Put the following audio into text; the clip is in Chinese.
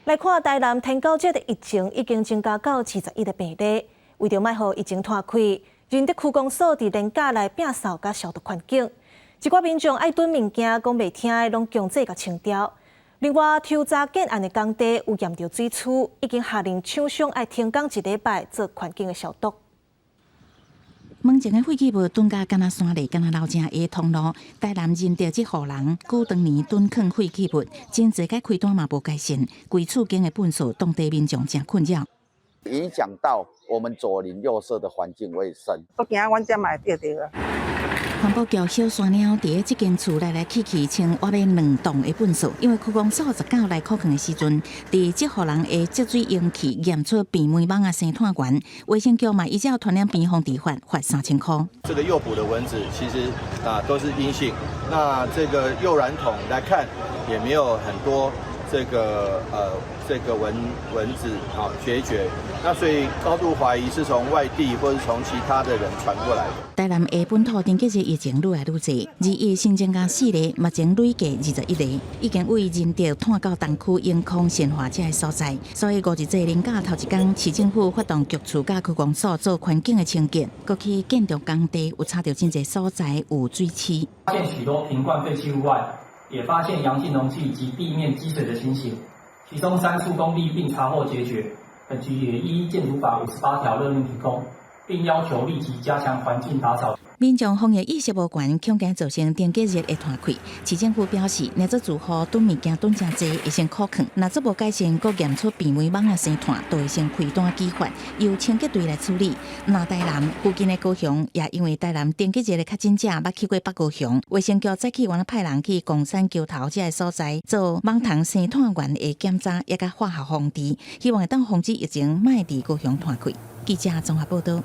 来看台南天狗节的疫情已经增加到21个病例，为着卖予疫情拖开，仁德区公所伫连假来摒扫甲消毒环境。一寡民众爱囤物件，讲袂听的，拢强制甲清掉。另外，抽查建案的工地有验到水厝，已经下令厂商爱停工1礼拜做环境的消毒。门前的废弃物囤甲敢若山里，敢若老正下通路。台南认得这户人，久当年囤放废弃物，真侪个开单嘛无改善，规厝间的粪扫，当地民众真困扰。影响到我们左邻右舍的环境卫生。我惊阮遮嘛会着啊。环保局小山鸟伫这间厝来去清挖了2栋的粪扫，因为区公所19来库藏的时阵，伫这户人的积水容器验出鼻霉蠓生炭源，卫生局嘛依照传染病防治法罚3000块。这个诱捕的蚊子其实都是阴性，那这个诱染桶来看也没有很多这个蚊子孑孓，那所以高度怀疑是从外地或是从其他的人传过来的。台南的本土登记者疫情愈来愈侪，2月新增加4例，目前累计21例，已经为认得探到东区永康鲜花这个所在。所以5日这年假头一天，市政府发动局处甲区公所做环境的清洁，过去建筑工地有查到真侪所在有水汽，发现许多瓶罐废弃物外，也发现阳性容器及地面积水的情形。其中3处工地并查获解决，本局也依建筑法58条勒令停工，并要求立即加强环境打扫。民众防疫意识无悬，恐惊造成电解热会断开。市政府表示，若做住户囤物件囤真济，会先苦劝；若做无改善，佫验出鼻霉蠓生炭，都会先开单举发，由清洁队来处理。那台南附近的高雄，也因为台南电解热的确诊者捌去过北高雄，卫生局再去原来派人去公山桥头这个所在做蠓虫生炭源的检查，也甲化学防治，希望会当防止疫情卖伫高雄传开。记者综合报道。